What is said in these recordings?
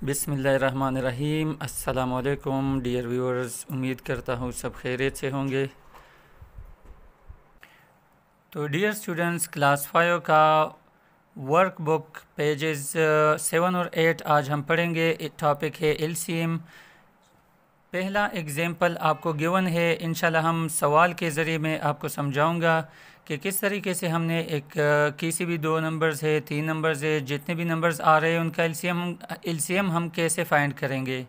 बिस्मिल्लाहिर्रहमानिर्रहीम। अस्सलामु अलैकुम डियर व्यूअर्स, उम्मीद करता हूँ सब खैरियत से होंगे। तो डियर स्टूडेंट्स, क्लास 5 का वर्कबुक पेजेस 7 और 8 आज हम पढ़ेंगे। टॉपिक है एलसीएम। पहला एग्जाम्पल आपको गिवन है। इंशाल्लाह हम सवाल के ज़रिए मैं आपको समझाऊंगा कि किस तरीके से हमने किसी भी दो नंबर्स है, तीन नंबर्स है, जितने भी नंबर्स आ रहे हैं उनका एलसीएम हम कैसे फाइंड करेंगे।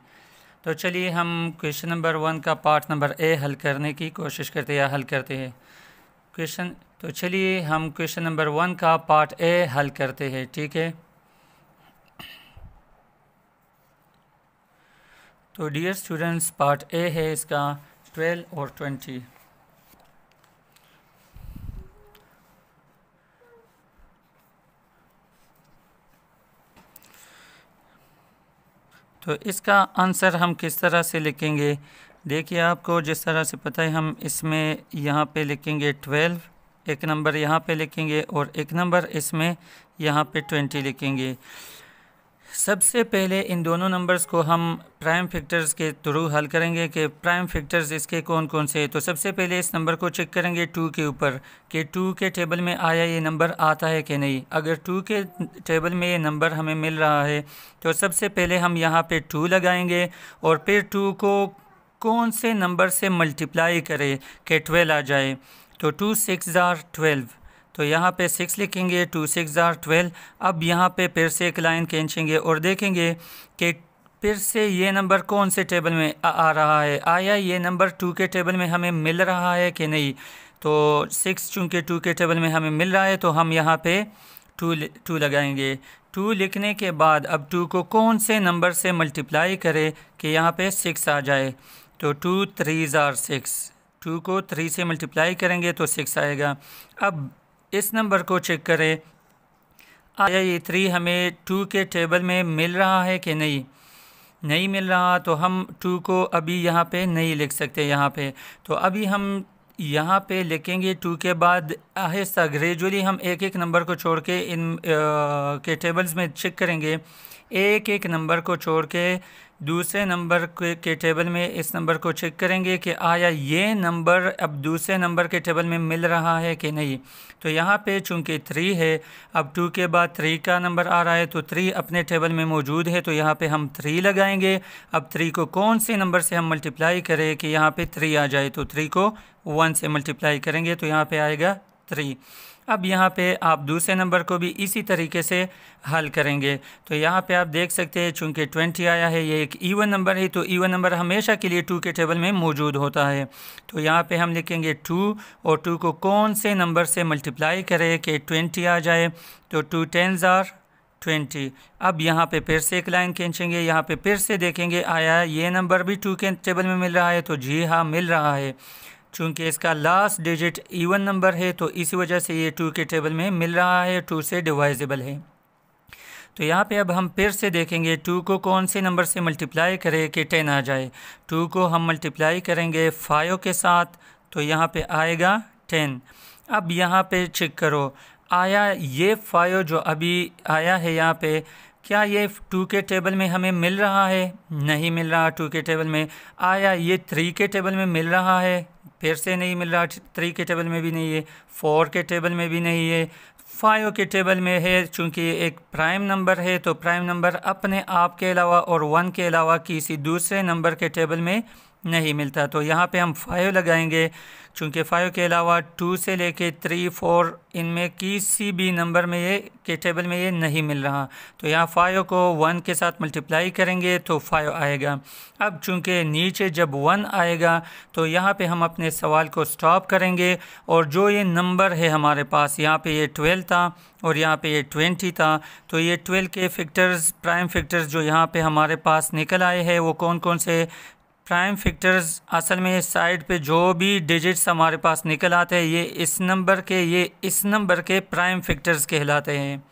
तो चलिए हम क्वेश्चन नंबर 1 का पार्ट नंबर ए हल करने की कोशिश करते हैं या हल करते हैं क्वेश्चन। तो चलिए हम क्वेश्चन नंबर 1 का पार्ट ए हल करते हैं, ठीक है। तो डियर स्टूडेंट्स, पार्ट ए है इसका 12 और 20। तो इसका आंसर हम किस तरह से लिखेंगे, देखिए आपको जिस तरह से पता है हम इसमें यहाँ पे लिखेंगे 12, एक नंबर यहाँ पे लिखेंगे और एक नंबर इसमें यहाँ पे 20 लिखेंगे। सबसे पहले इन दोनों नंबर्स को हम प्राइम फैक्टर्स के थ्रू हल करेंगे कि प्राइम फैक्टर्स इसके कौन कौन से हैं। तो सबसे पहले इस नंबर को चेक करेंगे 2 के ऊपर कि 2 के टेबल में आया ये नंबर आता है कि नहीं। अगर 2 के टेबल में ये नंबर हमें मिल रहा है तो सबसे पहले हम यहाँ पे 2 लगाएंगे और फिर 2 को कौन से नंबर से मल्टीप्लाई करें कि 12 आ जाए। तो 2 6 आर 12, तो यहाँ पे 6 लिखेंगे, 2 6 आर 12। अब यहाँ पे फिर से एक लाइन खींचेंगे और देखेंगे कि फिर से ये नंबर कौन से टेबल में आ रहा है, आया ये नंबर 2 के टेबल में हमें मिल रहा है कि नहीं। तो 6 चूँकि 2 के टेबल में हमें मिल रहा है तो हम यहाँ पे 2 लगाएंगे। 2 लिखने के बाद अब 2 को कौन से नंबर से मल्टीप्लाई करें कि यहाँ पे 6 आ जाए। तो 2 3 आर 6, 2 को 3 से मल्टीप्लाई करेंगे तो 6 आएगा। अब इस नंबर को चेक करें, आया ये 3 हमें 2 के टेबल में मिल रहा है कि नहीं मिल रहा। तो हम 2 को अभी यहाँ पे नहीं लिख सकते यहाँ पे। तो अभी हम यहाँ पे लिखेंगे 2 के बाद आहिस्ता ग्रेजुअली हम एक एक नंबर को छोड़ के इन के टेबल्स में चेक करेंगे। एक एक नंबर को छोड़ के दूसरे नंबर के टेबल में इस नंबर को चेक करेंगे कि आया ये नंबर अब दूसरे नंबर के टेबल में मिल रहा है कि नहीं। तो यहाँ पे चूँकि 3 है, अब 2 के बाद 3 का नंबर आ रहा है तो 3 अपने टेबल में मौजूद है, तो यहाँ पे हम 3 लगाएंगे। अब 3 को कौन से नंबर से हम मल्टीप्लाई करें कि यहाँ पे 3 आ जाए। तो 3 को 1 से मल्टीप्लाई करेंगे तो यहाँ पे आएगा 3। अब यहाँ पे आप दूसरे नंबर को भी इसी तरीके से हल करेंगे। तो यहाँ पे आप देख सकते हैं चूँकि 20 आया है, ये एक इवन नंबर है, तो इवन नंबर हमेशा के लिए 2 के टेबल में मौजूद होता है। तो यहाँ पे हम लिखेंगे 2 और 2 को कौन से नंबर से मल्टीप्लाई करें कि 20 आ जाए। तो 2 10 आर 20। अब यहाँ पे फिर से एक लाइन खींचेंगे, यहाँ पे फिर से देखेंगे आया ये नंबर भी 2 के टेबल में मिल रहा है। तो जी हाँ, मिल रहा है। चूँकि इसका लास्ट डिजिट इवन नंबर है तो इसी वजह से ये 2 के टेबल में मिल रहा है, 2 से डिवाइजेबल है। तो यहाँ पे अब हम फिर से देखेंगे 2 को कौन से नंबर से मल्टीप्लाई करें कि 10 आ जाए। 2 को हम मल्टीप्लाई करेंगे 5 के साथ तो यहाँ पे आएगा 10। अब यहाँ पे चेक करो, आया ये 5 जो अभी आया है यहाँ पे, क्या ये 2 के टेबल में हमें मिल रहा है? नहीं मिल रहा 2 के टेबल में। आया ये 3 के टेबल में मिल रहा है? फिर से नहीं मिल रहा, 3 के टेबल में भी नहीं है, 4 के टेबल में भी नहीं है, 5 के टेबल में है। चूँकि एक प्राइम नंबर है तो प्राइम नंबर अपने आप के अलावा और 1 के अलावा किसी दूसरे नंबर के टेबल में नहीं मिलता। तो यहाँ पे हम 5 लगाएंगे। चूँकि 5 के अलावा 2 से लेके 3 4 इनमें किसी भी नंबर में ये के टेबल में ये नहीं मिल रहा। तो यहाँ 5 को 1 के साथ मल्टीप्लाई करेंगे तो 5 आएगा। अब चूँकि नीचे जब 1 आएगा तो यहाँ पे हम अपने सवाल को स्टॉप करेंगे और जो ये नंबर है हमारे पास, यहाँ पे ये 12 था और यहाँ पे ये 20 था, तो ये 12 के फैक्टर्स, प्राइम फैक्टर्स जो यहाँ पे हमारे पास निकल आए हैं वो कौन कौन से प्राइम फैक्टर्स। असल में साइड पे जो भी डिजिट्स हमारे पास निकल आते हैं ये इस नंबर के प्राइम फैक्टर्स कहलाते हैं।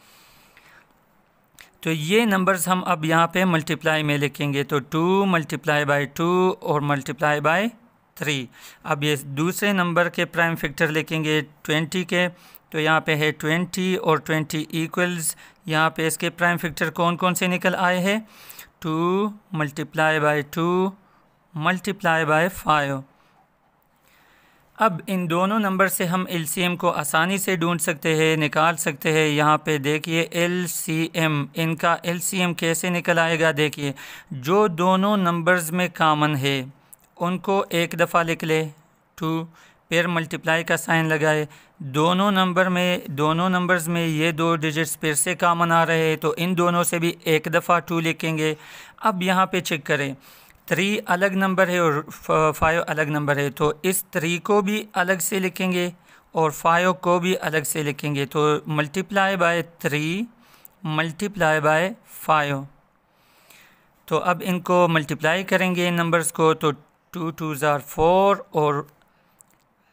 तो ये नंबर्स हम अब यहाँ पे मल्टीप्लाई में लिखेंगे। तो 2 मल्टीप्लाई बाई 2 और मल्टीप्लाई बाई 3। अब ये दूसरे नंबर के प्राइम फैक्टर लिखेंगे 20 के। तो यहाँ पे है 20 और 20 इक्वल्स, यहाँ पे इसके प्राइम फैक्टर कौन कौन से निकल आए हैं? 2 मल्टीप्लाई बाय 2 मल्टीप्लाई बाय 5। अब इन दोनों नंबर से हम एलसीएम को आसानी से ढूंढ सकते हैं, निकाल सकते हैं। यहाँ पे देखिए एलसीएम, इनका एलसीएम कैसे निकल आएगा। देखिए जो दोनों नंबर्स में कॉमन है उनको एक दफ़ा लिख ले 2, फिर मल्टीप्लाई का साइन लगाए। दोनों नंबर्स में ये दो डिजिट्स फिर से कॉमन आ रहे हैं तो इन दोनों से भी एक दफ़ा 2 लिखेंगे। अब यहाँ पे चेक करें 3 अलग नंबर है और 5 अलग नंबर है, तो इस 3 को भी अलग से लिखेंगे और 5 को भी अलग से लिखेंगे। तो मल्टीप्लाई बाय 3 मल्टीप्लाई बाय 5। तो अब इनको मल्टीप्लाई करेंगे इन नंबर्स को, तो 2 2s are 4 और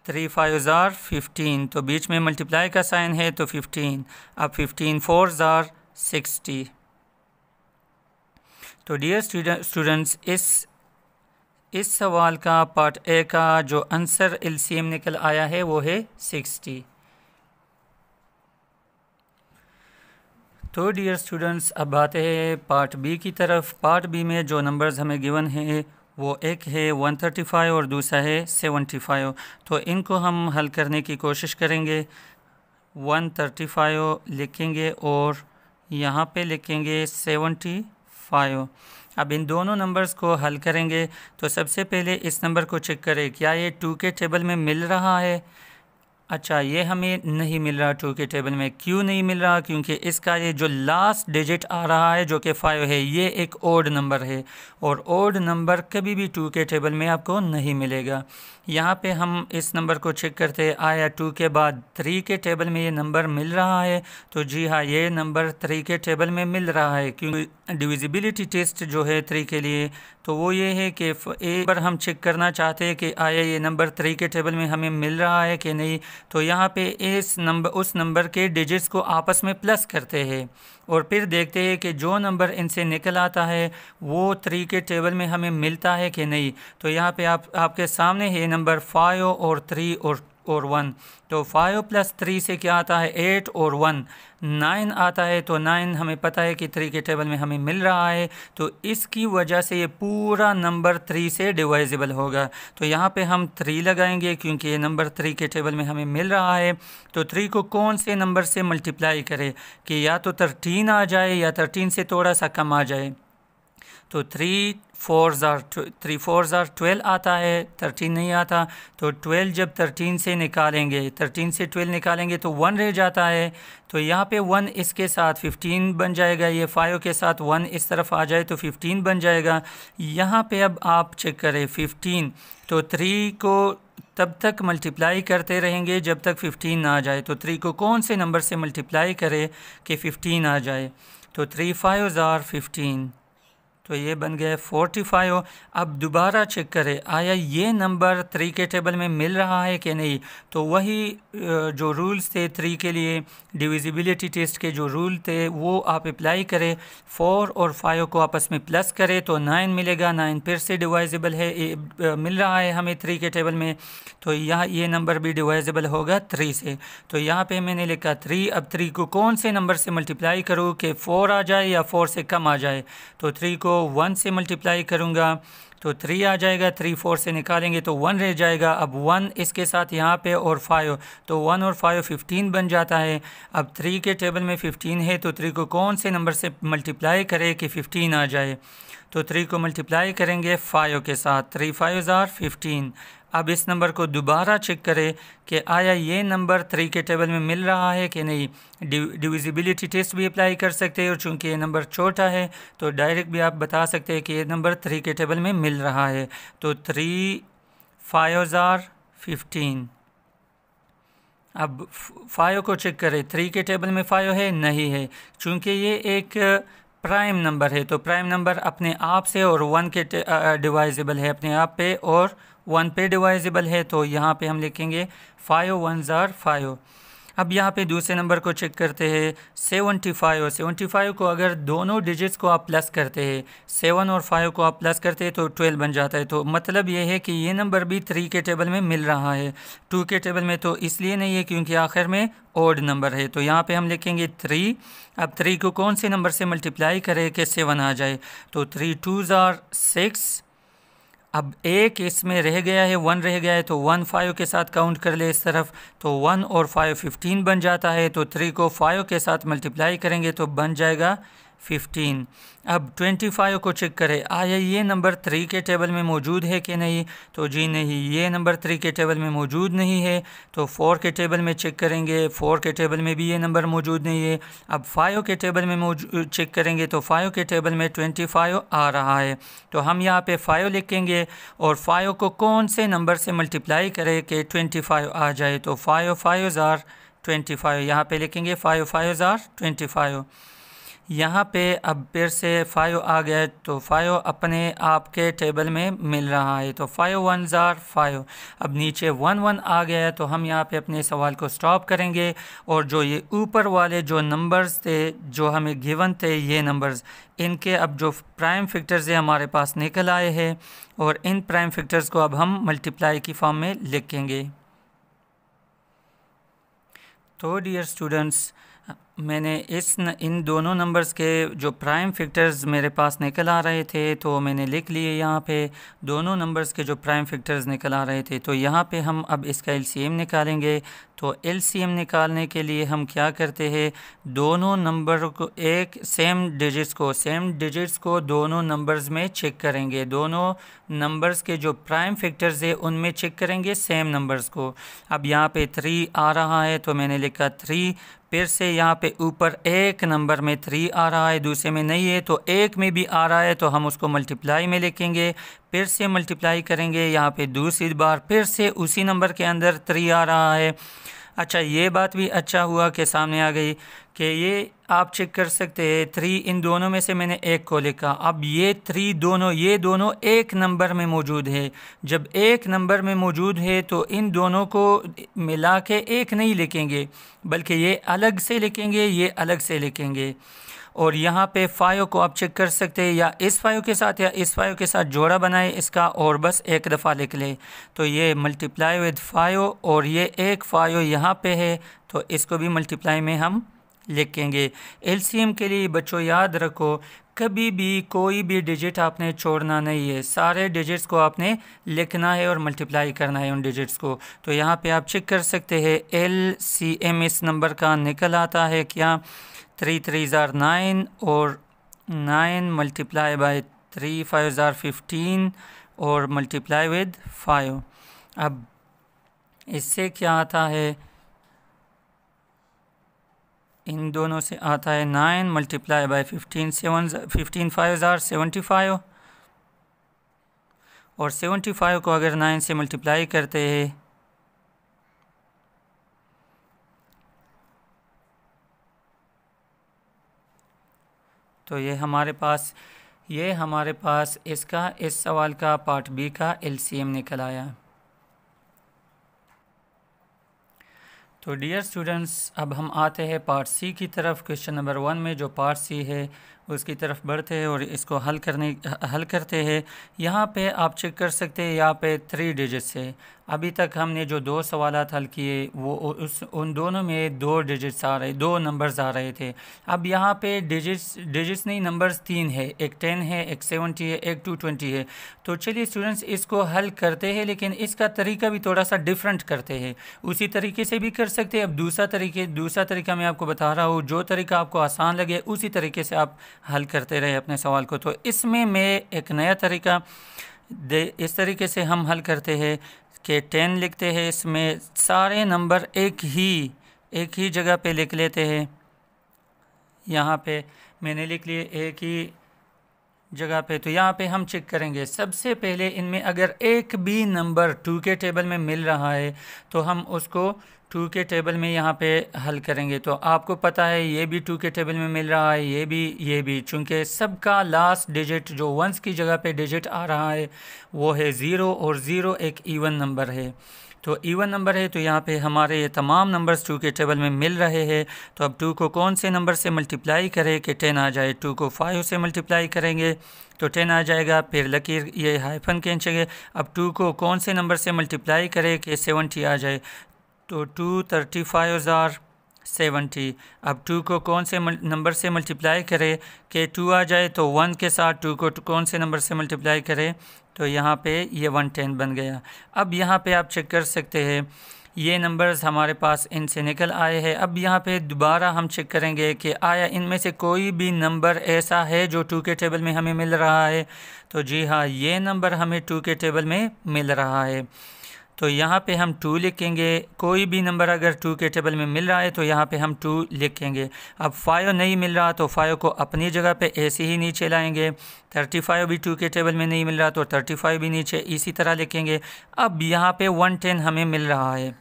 3 5s are 15। तो बीच में मल्टीप्लाई का साइन है तो 15। अब 15 4s are 60। तो डियर स्टूडेंट्स, इस सवाल का पार्ट ए का जो आंसर एलसीएम निकल आया है वो है 60। तो डियर स्टूडेंट्स, अब आते हैं पार्ट बी की तरफ। पार्ट बी में जो नंबर्स हमें गिवन हैं वो एक है 135 और दूसरा है 75। तो इनको हम हल करने की कोशिश करेंगे। 135 लिखेंगे और यहाँ पे लिखेंगे 75। अब इन दोनों नंबर्स को हल करेंगे। तो सबसे पहले इस नंबर को चेक करें, क्या ये 2 के टेबल में मिल रहा है। अच्छा, ये हमें नहीं मिल रहा 2 के टेबल में। क्यों नहीं मिल रहा? क्योंकि इसका ये जो लास्ट डिजिट आ रहा है जो कि 5 है, ये एक ओड नंबर है और ओड नंबर कभी भी 2 के टेबल में आपको नहीं मिलेगा। यहाँ पे हम इस नंबर को चेक करते हैं, आया 2 के बाद 3 के टेबल में ये नंबर मिल रहा है। तो जी हाँ, ये नंबर 3 के टेबल में मिल रहा है। क्योंकि डिविजिबिलिटी टेस्ट जो है 3 के लिए तो वो ये है कि एक बार हम चेक करना चाहते हैं कि आया ये नंबर 3 के टेबल में हमें मिल रहा है कि नहीं। तो यहाँ पे उस नंबर के डिजिट्स को आपस में प्लस करते हैं और फिर देखते हैं कि जो नंबर इनसे निकल आता है वो 3 के टेबल में हमें मिलता है कि नहीं। तो यहाँ पे आपके सामने है नंबर 5 और 3 और 1। तो 5 + 3 से क्या आता है 8 और 1 9 आता है। तो 9 हमें पता है कि 3 के टेबल में हमें मिल रहा है। तो इसकी वजह से ये पूरा नंबर 3 से डिवाइजेबल होगा। तो यहाँ पे हम 3 लगाएंगे क्योंकि ये नंबर 3 के टेबल में हमें मिल रहा है। तो 3 को कौन से नंबर से मल्टीप्लाई करें कि या तो 13 आ जाए या 13 से थोड़ा सा कम आ जाए। तो 3 4s are 12 आता है, 13 नहीं आता। तो 12 जब 13 से निकालेंगे, 13 से 12 निकालेंगे तो 1 रह जाता है। तो यहाँ पे 1 इसके साथ 15 बन जाएगा। ये 5 के साथ 1 इस तरफ आ जाए तो 15 बन जाएगा। यहाँ पे अब आप चेक करें 15, तो 3 को तब तक मल्टीप्लाई करते रहेंगे जब तक 15 ना आ जाए। तो 3 को कौन से नंबर से मल्टीप्लाई करें कि 15 आ जाए। तो 3 5s are 15। तो ये बन गया 45। अब दोबारा चेक करें, आया ये नंबर 3 के टेबल में मिल रहा है कि नहीं। तो वही जो रूल्स थे 3 के लिए, डिविजिबिलिटी टेस्ट के जो रूल थे वो आप अप्लाई करें। 4 और 5 को आपस में प्लस करें तो 9 मिलेगा। 9 फिर से डिवाइजेबल है, मिल रहा है हमें 3 के टेबल में। तो यहाँ ये नंबर भी डिवाइजेबल होगा 3 से। तो यहाँ पे मैंने लिखा 3। अब 3 को कौन से नंबर से मल्टीप्लाई करूँ कि 4 आ जाए या 4 से कम आ जाए। तो 3 को 1 से मल्टीप्लाई करूँगा तो 3 आ जाएगा। 3 4 से निकालेंगे तो 1 रह जाएगा। अब 1 इसके साथ यहाँ पे और 5, तो 1 और 5 15 बन जाता है। अब 3 के टेबल में 15 है तो 3 को कौन से नंबर से मल्टीप्लाई करें कि 15 आ जाए। तो 3 को मल्टीप्लाई करेंगे 5 के साथ, 3 5s are 15। अब इस नंबर को दोबारा चेक करें कि आया ये नंबर 3 के टेबल में मिल रहा है कि नहीं। डिविजिबिलिटी टेस्ट भी अप्लाई कर सकते हैं और चूँकि ये नंबर छोटा है तो डायरेक्ट भी आप बता सकते हैं कि ये नंबर 3 के टेबल में मिल रहा है। तो 3 5s are 15। अब 5 को चेक करें, 3 के टेबल में 5 है नहीं है, चूँकि ये एक प्राइम नंबर है। तो प्राइम नंबर अपने आप से और 1 के डिवाइजेबल है अपने आप पे और 1 पे डिवाइजेबल है। तो यहाँ पे हम लिखेंगे 5 1s are 5। अब यहाँ पे दूसरे नंबर को चेक करते हैं 75 और 75 को अगर दोनों डिजिट्स को आप प्लस करते हैं 7 और 5 को आप प्लस करते हैं तो 12 बन जाता है। तो मतलब ये है कि ये नंबर भी 3 के टेबल में मिल रहा है, 2 के टेबल में तो इसलिए नहीं है क्योंकि आखिर में ओड नंबर है। तो यहाँ पे हम लिखेंगे 3। अब 3 को कौन से नंबर से मल्टीप्लाई करें कि 7 आ जाए, तो 3 2s are 6। अब एक इसमें रह गया है, 1 रह गया है, तो 1 5 के साथ काउंट कर ले इस तरफ, तो 1 और 5 15 बन जाता है। तो 3 को 5 के साथ मल्टीप्लाई करेंगे तो बन जाएगा 15। अब 25 को चेक करें, आया ये नंबर 3 के टेबल में मौजूद है कि नहीं, तो जी नहीं, ये नंबर 3 के टेबल में मौजूद नहीं है। तो 4 के टेबल में चेक करेंगे, 4 के टेबल में भी ये नंबर मौजूद नहीं है। अब 5 के टेबल में चेक करेंगे तो 5 के टेबल में 25 आ रहा है। तो हम यहाँ पे 5 लिखेंगे और 5 को कौन से नंबर से मल्टीप्लाई करें कि 25 आ जाए, तो 5 5s are 25। यहाँ पे लिखेंगे 5 5s are 25। यहाँ पे अब फिर से 5 आ गया, तो 5 अपने आप के टेबल में मिल रहा है, तो 5 1s are 5। अब नीचे 1 1 आ गया है, तो हम यहाँ पे अपने सवाल को स्टॉप करेंगे और जो ये ऊपर वाले जो नंबर्स थे जो हमें गिवन थे, ये नंबर्स, इनके अब जो प्राइम फिक्टर्स है हमारे पास निकल आए हैं और इन प्राइम फिक्टर्स को अब हम मल्टीप्लाई की फॉर्म में लिखेंगे। तो डियर स्टूडेंट्स, मैंने इन दोनों नंबर्स के जो प्राइम फिक्टर्स मेरे पास निकल आ रहे थे तो मैंने लिख लिए यहाँ पे, दोनों नंबर्स के जो प्राइम फिक्टर्स निकल आ रहे थे। तो यहाँ पे हम अब इसका एलसीएम निकालेंगे। तो एलसीएम निकालने के लिए हम क्या करते हैं, दोनों नंबर को सेम डिजिट्स को दोनों नंबर्स में चेक करेंगे, दोनों नंबर्स के जो प्राइम फिक्टर्स है उनमें चेक करेंगे सेम नंबर्स को। अब यहाँ पे 3 आ रहा है तो मैंने लिखा 3, फिर से यहाँ पे ऊपर एक नंबर में 3 आ रहा है, दूसरे में नहीं है, तो एक में भी आ रहा है तो हम उसको मल्टीप्लाई में लिखेंगे, फिर से मल्टीप्लाई करेंगे, यहाँ पे दूसरी बार फिर से उसी नंबर के अंदर 3 आ रहा है। अच्छा, ये बात भी अच्छा हुआ कि सामने आ गई कि ये आप चेक कर सकते हैं 3 इन दोनों में से मैंने एक को लिखा। अब ये 3 ये दोनों एक नंबर में मौजूद है, जब एक नंबर में मौजूद है तो इन दोनों को मिला के एक नहीं लिखेंगे बल्कि ये अलग से लिखेंगे, ये अलग से लिखेंगे। और यहाँ पे 5 को आप चेक कर सकते हैं, या इस 5 के साथ या इस 5 के साथ जोड़ा बनाए इसका और बस एक दफ़ा लिख ले, तो ये मल्टीप्लाई विद 5 और ये एक 5 यहाँ पे है तो इसको भी मल्टीप्लाई में हम लिखेंगे। एलसीएम के लिए बच्चों याद रखो, कभी भी कोई भी डिजिट आपने छोड़ना नहीं है, सारे डिजिट्स को आपने लिखना है और मल्टीप्लाई करना है उन डिजिट्स को। तो यहाँ पे आप चेक कर सकते हैं एलसीएम इस नंबर का निकल आता है क्या, 3 3s are 9 और 9 मल्टीप्लाई बाय 3 5s are 15 और मल्टीप्लाई विद 5। अब इससे क्या आता है, इन दोनों से आता है 9 मल्टीप्लाई बाय 15 5s are 75 और 75 को अगर 9 से मल्टीप्लाई करते हैं तो ये हमारे पास इसका इस सवाल का पार्ट बी का एलसीएम निकल आया। तो डियर स्टूडेंट्स, अब हम आते हैं पार्ट सी की तरफ। क्वेश्चन नंबर 1 में जो पार्ट सी है उसकी तरफ बढ़ते हैं और इसको हल करते हैं। यहाँ पे आप चेक कर सकते हैं, यहाँ पे 3 डिजिट्स है। अभी तक हमने जो 2 सवालात हल किए वो उन दोनों में 2 डिजिट्स आ रहे, 2 नंबर्स आ रहे थे। अब यहाँ पे डिजिट्स नहीं, नंबर्स 3 है, एक 10 है, एक 70 है, एक 220 है। तो चलिए स्टूडेंट्स इसको हल करते हैं, लेकिन इसका तरीका भी थोड़ा सा डिफरेंट करते हैं। उसी तरीके से भी कर सकते हैं। अब दूसरा तरीका मैं आपको बता रहा हूँ, जो तरीका आपको आसान लगे उसी तरीके से आप हल करते रहे अपने सवाल को। तो इसमें मैं एक नया तरीका इस तरीके से हम हल करते हैं कि 10 लिखते हैं, इसमें सारे नंबर एक ही जगह पे लिख लेते हैं। यहाँ पे मैंने लिख लिए एक ही जगह पे। तो यहाँ पे हम चेक करेंगे, सबसे पहले इनमें अगर एक भी नंबर 2 के टेबल में मिल रहा है तो हम उसको 2 के टेबल में यहाँ पे हल करेंगे। तो आपको पता है ये भी 2 के टेबल में मिल रहा है, ये भी चूँकि सबका लास्ट डिजिट जो 1s की जगह पे डिजिट आ रहा है वो है 0 और 0 एक इवन नंबर है। तो इवन नंबर है तो यहाँ पे हमारे ये तमाम नंबर्स 2 के टेबल में मिल रहे हैं। तो अब 2 को कौन से नंबर से मल्टीप्लाई करें कि 10 आ जाए। 2 को 5 से मल्टीप्लाई करेंगे तो 10 आ जाएगा, फिर लकीर ये हाइफन खींचेंगे। अब 2 को कौन से नंबर से मल्टीप्लाई करें कि 70 आ जाए। तो 2 35 आर 70। अब 2 को कौन से नंबर से मल्टीप्लाई करें कि 2 आ जाए। तो 1 के साथ 2 को कौन से नंबर से मल्टीप्लाई करें तो यहाँ पे ये 110 बन गया। अब यहाँ पे आप चेक कर सकते हैं ये नंबर्स हमारे पास इनसे निकल आए हैं। अब यहाँ पे दोबारा हम चेक करेंगे कि आया इनमें से कोई भी नंबर ऐसा है जो 2 के टेबल में हमें मिल रहा है। तो जी हाँ, ये नंबर हमें 2 के टेबल में मिल रहा है। तो यहाँ पे हम 2 लिखेंगे। कोई भी नंबर अगर 2 के टेबल में मिल रहा है तो यहाँ पे हम 2 लिखेंगे। अब 5 नहीं मिल रहा तो 5 को अपनी जगह पे ऐसे ही नीचे लाएंगे। 35 भी 2 के टेबल में नहीं मिल रहा तो 35 भी नीचे इसी तरह लिखेंगे। अब यहाँ पे 110 हमें मिल रहा है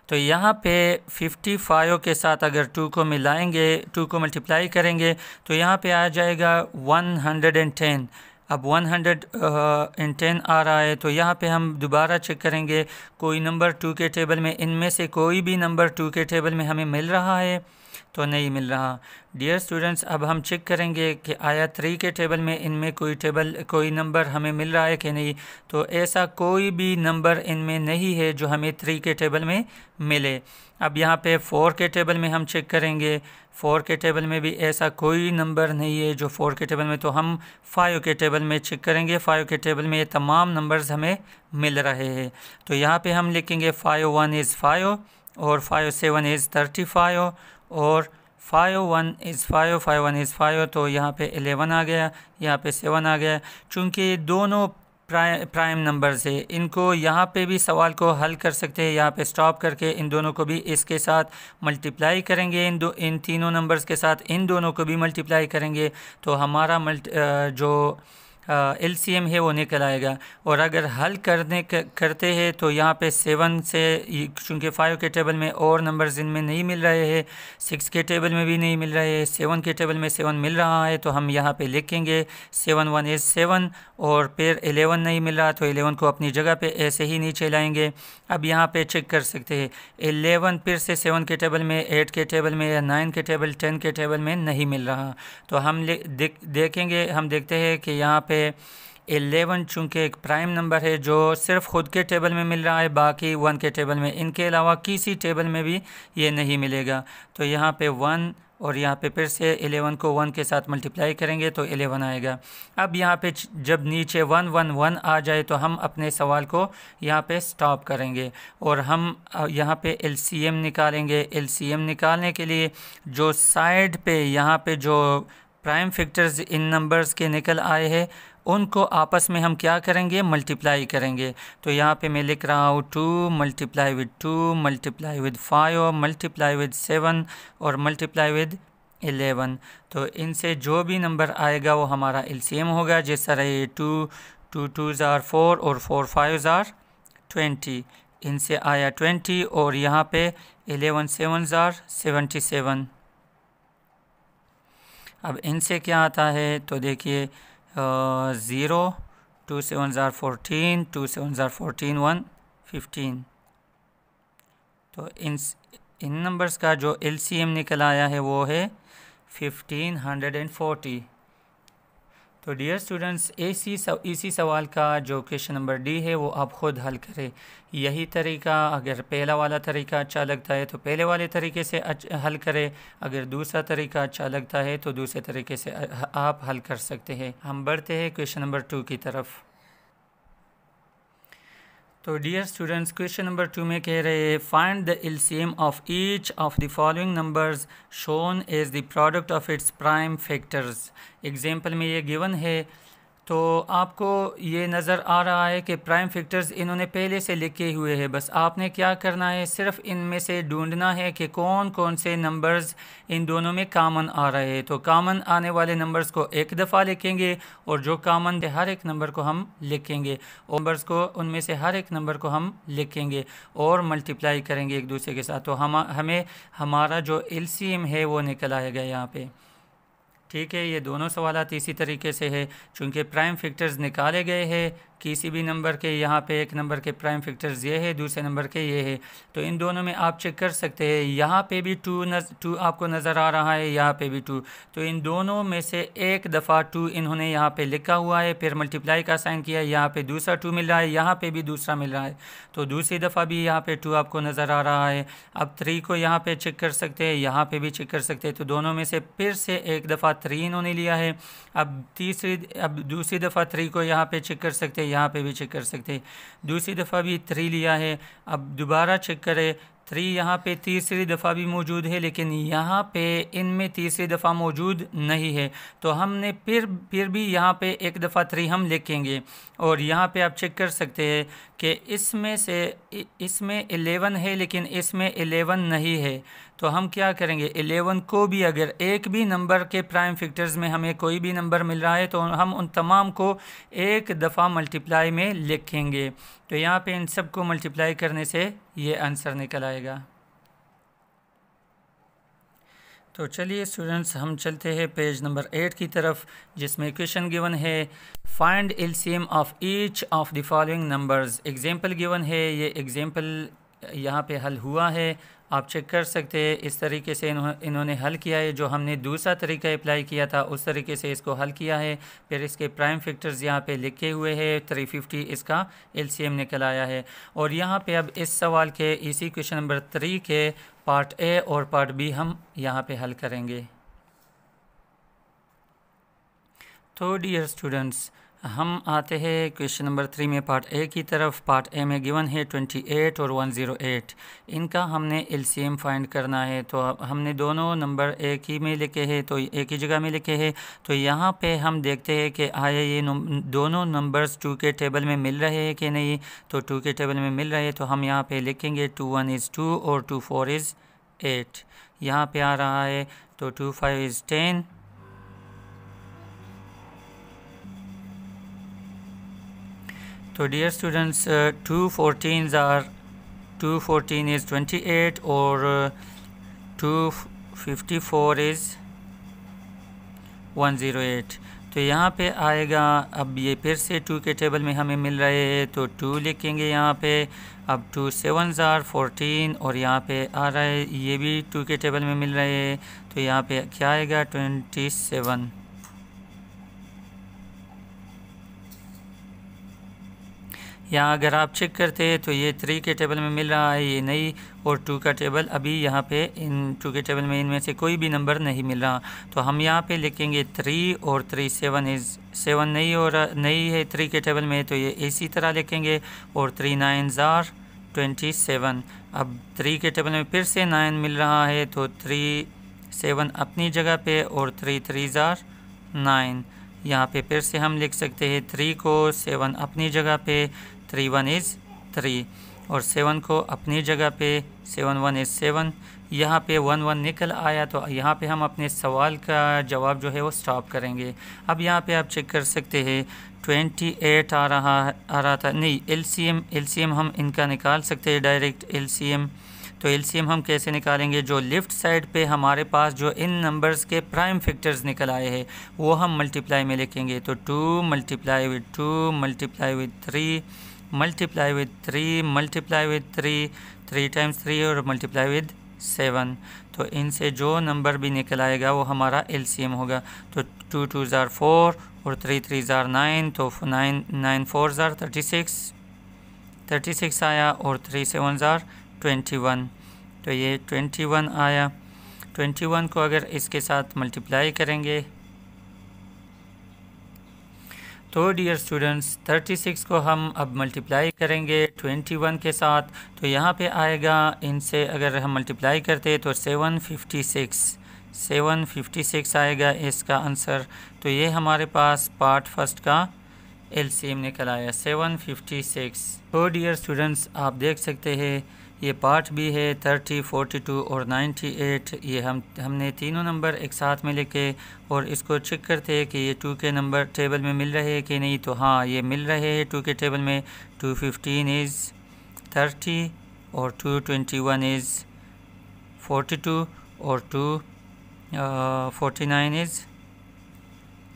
तो यहाँ पे 55 के साथ अगर 2 को मिलाएंगे, 2 को मल्टीप्लाई करेंगे तो यहाँ पे आ जाएगा 110। अब 110 आ रहा है तो यहाँ पे हम दोबारा चेक करेंगे कोई नंबर 2 के टेबल में, इनमें से कोई भी नंबर 2 के टेबल में हमें मिल रहा है तो नहीं मिल रहा। डियर स्टूडेंट्स, अब हम चेक करेंगे कि आया 3 के टेबल में इनमें कोई नंबर हमें मिल रहा है कि नहीं। तो ऐसा कोई भी नंबर इनमें नहीं है जो हमें 3 के टेबल में मिले। अब यहाँ पे 4 के टेबल में हम चेक करेंगे, 4 के टेबल में भी ऐसा कोई नंबर नहीं है जो 4 के टेबल में। तो हम 5 के टेबल में चेक करेंगे, 5 के टेबल में ये तमाम नंबर्स हमें मिल रहे हैं। तो यहाँ पे हम लिखेंगे 5 1 इज़ 5 और 5 7 इज़ 35 और 5 1 इज़ 5 5 1 इज़ 5। तो यहाँ पे 11 आ गया, यहाँ पे 7 आ गया। चूँकि दोनों प्राइम नंबर्स है, इनको यहाँ पे भी सवाल को हल कर सकते हैं। यहाँ पे स्टॉप करके इन दोनों को भी इसके साथ मल्टीप्लाई करेंगे, इन तीनों नंबर्स के साथ इन दोनों को भी मल्टीप्लाई करेंगे तो हमारा जो एलसीएम है वो निकल आएगा। और अगर हल करते हैं तो यहाँ पे 7 से, चूँकि 5 के टेबल में और नंबर्स इनमें नहीं मिल रहे हैं, 6 के टेबल में भी नहीं मिल रहे हैं, 7 के टेबल में 7 मिल रहा है तो हम यहाँ पे लिखेंगे 7 1 इज़ 7 और फिर 11 नहीं मिल रहा तो 11 को अपनी जगह पे ऐसे ही नीचे लाएंगे। अब यहाँ पे चेक कर सकते हैं 11 फिर से 7 के टेबल में, 8 के टेबल में या 9 के टेबल, 10 के टेबल में नहीं मिल रहा। तो हम देखते हैं कि यहाँ पे 11 चूँकि एक प्राइम नंबर है जो सिर्फ ख़ुद के टेबल में मिल रहा है, बाकी 1 के टेबल में, इनके अलावा किसी टेबल में भी ये नहीं मिलेगा। तो यहाँ पे 1 और यहाँ पे फिर से 11 को 1 के साथ मल्टीप्लाई करेंगे तो 11 आएगा। अब यहाँ पे जब नीचे 1 1 1 आ जाए तो हम अपने सवाल को यहाँ पे स्टॉप करेंगे और हम यहाँ पे एलसीएम निकालेंगे। एलसीएम निकालने के लिए जो साइड पे यहाँ पे जो प्राइम फैक्टर्स इन नंबर्स के निकल आए हैं उनको आपस में हम क्या करेंगे, मल्टीप्लाई करेंगे। तो यहाँ पे मैं लिख रहा हूँ 2 multiply with 2 multiply with 5 multiply with 7 और मल्टीप्लाई विद 11। तो इनसे जो भी नंबर आएगा वो हमारा एलसीएम होगा। जिस तरह ये 2 2 2s आर 4 और 4 5s आर 20, इनसे आया 20 और यहाँ पे 11 7s आर 77। अब इनसे क्या आता है तो देखिए 0 2 7s आर 14 2 7s आर 14 1 15। तो इन नंबर्स का जो एलसीएम निकल आया है वो है 1540। तो डियर स्टूडेंट्स, इसी सवाल का जो क्वेश्चन नंबर डी है वो आप ख़ुद हल करें। यही तरीका, अगर पहला वाला तरीका अच्छा लगता है तो पहले वाले तरीके से हल करें, अगर दूसरा तरीका अच्छा लगता है तो दूसरे तरीके से आप हल कर सकते हैं। हम बढ़ते हैं क्वेश्चन नंबर 2 की तरफ। तो डियर स्टूडेंट्स, क्वेश्चन नंबर 2 में कह रहे हैं find the LCM of each of the following numbers shown as the product of its prime factors. Example में ये गिवन है तो आपको ये नज़र आ रहा है कि प्राइम फैक्टर्स इन्होंने पहले से लिखे हुए हैं। बस आपने क्या करना है, सिर्फ इनमें से ढूंढना है कि कौन कौन से नंबर्स इन दोनों में कॉमन आ रहे हैं। तो कॉमन आने वाले नंबर्स को एक दफ़ा लिखेंगे और जो कॉमन थे हर एक नंबर को हम लिखेंगे, और नंबर्स को उनमें से हर एक नंबर को हम लिखेंगे और मल्टीप्लाई करेंगे एक दूसरे के साथ। तो हमें हमारा जो एलसीएम है वो निकल आएगा यहाँ पे। ठीक है, ये दोनों सवालात इसी तरीके से है। चूँकि प्राइम फैक्टर्स निकाले गए हैं किसी भी नंबर के यहाँ पे एक नंबर के प्राइम फैक्टर्स ये है, दूसरे नंबर के ये है, तो इन दोनों में आप चेक कर सकते हैं। यहाँ पे भी टू आपको नज़र आ रहा है, यहाँ पे भी टू, तो इन दोनों में से एक दफ़ा टू इन्होंने यहाँ पे लिखा हुआ है, फिर मल्टीप्लाई का साइन किया, यहाँ पे दूसरा टू मिल रहा है, यहाँ पे भी दूसरा मिल रहा है, तो दूसरी दफ़ा भी यहाँ पे टू आपको नज़र आ रहा है। अब थ्री को यहाँ पे चेक कर सकते हैं, यहाँ पे भी चेक कर सकते हैं, तो दोनों में से फिर से एक दफ़ा थ्री इन्होंने लिया है। अब दूसरी दफ़ा थ्री को यहाँ पे चेक कर सकते हैं, यहाँ पे भी चेक कर सकते हैं, दूसरी दफ़ा भी थ्री लिया है। अब दोबारा चेक करें, थ्री यहाँ पे तीसरी दफ़ा भी मौजूद है, लेकिन यहाँ पे इनमें तीसरी दफ़ा मौजूद नहीं है, तो हमने फिर भी यहाँ पे एक दफ़ा थ्री हम लिखेंगे। और यहाँ पे आप चेक कर सकते हैं कि इसमें 11 है, लेकिन इसमें 11 नहीं है, तो हम क्या करेंगे, 11 को भी अगर एक भी नंबर के प्राइम फैक्टर्स में हमें कोई भी नंबर मिल रहा है तो हम उन तमाम को एक दफ़ा मल्टीप्लाई में लिखेंगे। तो यहाँ पे इन सब को मल्टीप्लाई करने से ये आंसर निकल आएगा। तो चलिए स्टूडेंट्स, हम चलते हैं पेज नंबर 8 की तरफ, जिसमें क्वेश्चन गिवन है find LCM of each of the following numbers. Example given है, ये एग्जाम्पल यहाँ पे हल हुआ है, आप चेक कर सकते हैं। इस तरीके से इन्होंने हल किया है, जो हमने दूसरा तरीका अप्लाई किया था उस तरीके से इसको हल किया है। फिर इसके प्राइम फैक्टर्स यहाँ पे लिखे हुए हैं, 350 इसका एलसीएम निकल आया है। और यहाँ पे अब इस सवाल के इसी क्वेश्चन नंबर 3 के पार्ट ए और पार्ट बी हम यहाँ पे हल करेंगे। तो डियर स्टूडेंट्स, हम आते हैं क्वेश्चन नंबर 3 में पार्ट ए की तरफ। पार्ट ए में गिवन है 28 और 108, इनका हमने एलसीएम फाइंड करना है। तो हमने दोनों नंबर एक ही में लिखे हैं, तो एक ही जगह में लिखे हैं। तो यहाँ पे हम देखते हैं कि आया ये दोनों नंबर्स 2 के टेबल में मिल रहे हैं कि नहीं। तो 2 के टेबल में मिल रहे हैं, तो हम यहाँ पे लिखेंगे 21 इज़ 2 और 24 इज़ 8। यहाँ पे आ रहा है, तो 25 इज़ 10, तो डियर स्टूडेंट्स 214 इज़ 28 और 254 इज़ 108। तो यहाँ पे आएगा, अब ये फिर से 2 के टेबल में हमें मिल रहे हैं, तो 2 लिखेंगे यहाँ पे। अब 2 7 आर 14 और यहाँ पे आ रहा है, ये भी 2 के टेबल में मिल रहे हैं, तो यहाँ पे क्या आएगा 27। यहाँ अगर आप चेक करते हैं तो ये 3 के टेबल में मिल रहा है, ये नहीं, और 2 का टेबल अभी यहाँ पे इन 2 के टेबल में इनमें से कोई भी नंबर नहीं मिल रहा। तो हम यहाँ पे लिखेंगे 3 और 3 7 नहीं और नहीं है 3 के टेबल में, तो ये इसी तरह लिखेंगे। और 3 9 आर 27। अब 3 के टेबल में फिर से 9 मिल रहा है, तो 3 7 अपनी जगह पे और 3 3 आर 9। यहाँ पे फिर से हम लिख सकते हैं 3 को 7 अपनी जगह पे, 3 1 इज़ 3, और 7 को अपनी जगह पे, 7 1 इज़ 7। यहाँ पे 1 1 निकल आया, तो यहाँ पे हम अपने सवाल का जवाब जो है वो स्टॉप करेंगे। अब यहाँ पे आप चेक कर सकते हैं 28 आ रहा था, नहीं, एलसीएम हम इनका निकाल सकते हैं डायरेक्ट एलसीएम। तो एलसीएम हम कैसे निकालेंगे, जो लेफ़्ट साइड पे हमारे पास जो इन नंबर्स के प्राइम फैक्टर्स निकल आए हैं वो हम मल्टीप्लाई में लिखेंगे। तो 2 multiply with 2 multiply with 3 multiply with 3 multiply with 3 3 times 3 और मल्टीप्लाई विद 7। तो इनसे जो नंबर भी निकल आएगा वो हमारा एलसीएम होगा। तो 2 2 ज़ार 4 और 3 3 ज़ार 9, तो 9 4 ज़ार 36 आया, और 3 7 ज़ार 21, तो ये 21 आया। 21 को अगर इसके साथ मल्टीप्लाई करेंगे तो डियर स्टूडेंट्स 36 को हम अब मल्टीप्लाई करेंगे 21 के साथ, तो यहाँ पे आएगा, इनसे अगर हम मल्टीप्लाई करते हैं तो 756 आएगा इसका आंसर। तो ये हमारे पास पार्ट फर्स्ट का एलसीएम निकल आया 756। तो डियर स्टूडेंट्स आप देख सकते हैं ये पार्ट भी है 30 42 और 98। ये हमने तीनों नंबर एक साथ में लिखे और इसको चेक करते हैं कि ये 2 के नंबर टेबल में मिल रहे हैं कि नहीं। तो हाँ, ये मिल रहे हैं 2 के टेबल में। 215 इज़ 30 और 221 इज़ 42 और 249 इज़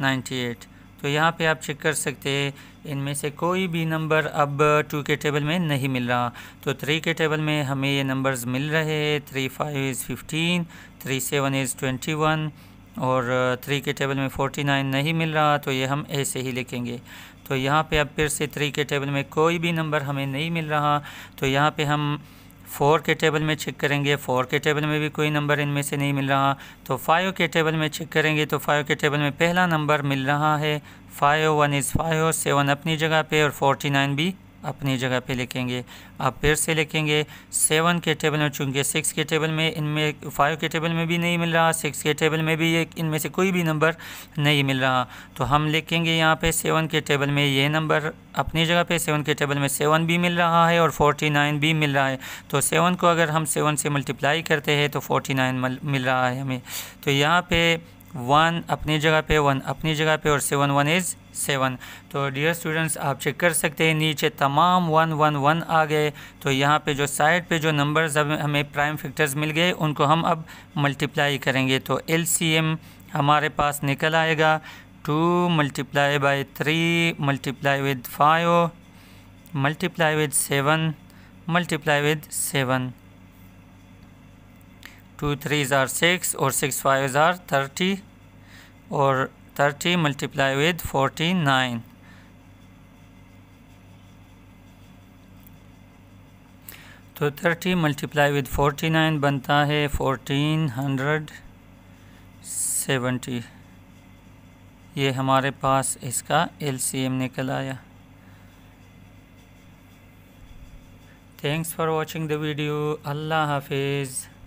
98। तो यहाँ पे आप चेक कर सकते हैं इनमें से कोई भी नंबर अब 2 के टेबल में नहीं मिल रहा। तो 3 के टेबल में हमें ये नंबर्स मिल रहे हैं। 3 5 इज़ 15, 3 7 इज़ 21 और 3 के टेबल में 49 नहीं मिल रहा, तो ये हम ऐसे ही लिखेंगे। तो यहाँ पे अब फिर से 3 के टेबल में कोई भी नंबर हमें नहीं मिल रहा, तो यहाँ पे हम 4 के टेबल में चेक करेंगे। 4 के टेबल में भी कोई नंबर इनमें से नहीं मिल रहा। तो 5 के टेबल में चेक करेंगे, तो 5 के टेबल में पहला नंबर मिल रहा है 5, 1 इज़ 5, 7 अपनी जगह पे और 49 भी अपनी जगह पे लिखेंगे। अब फिर से लिखेंगे 7 के टेबल में, चूँकि 6 के टेबल में इनमें 5 के टेबल में भी नहीं मिल रहा, 6 के टेबल में भी इनमें से कोई भी नंबर नहीं मिल रहा, तो हम लिखेंगे यहाँ पे 7 के टेबल में ये नंबर अपनी जगह पे। 7 के टेबल में 7 भी मिल रहा है और 49 भी मिल रहा है। तो 7 को अगर हम 7 से मल्टीप्लाई करते हैं तो 49 मिल रहा है हमें। तो यहाँ पे 1 अपनी जगह पे, 1 अपनी जगह पे और 7, 1 इज़ 7। तो डियर स्टूडेंट्स आप चेक कर सकते हैं नीचे तमाम 1 1 1 आ गए। तो यहाँ पे जो साइड पे जो नंबर्स अब हमें प्राइम फैक्टर्स मिल गए उनको हम अब मल्टीप्लाई करेंगे। तो LCM हमारे पास निकल आएगा 2 multiply by 3 multiply with 5 multiply with 7 multiply with 7। 2 3s are 6 और 6 5s are 30 और 30 मल्टीप्लाई विद 49। तो 30 मल्टीप्लाई विद 49 बनता है 1470। ये हमारे पास इसका LCM निकल आया। Thanks for watching the video. अल्लाह हाफिज़।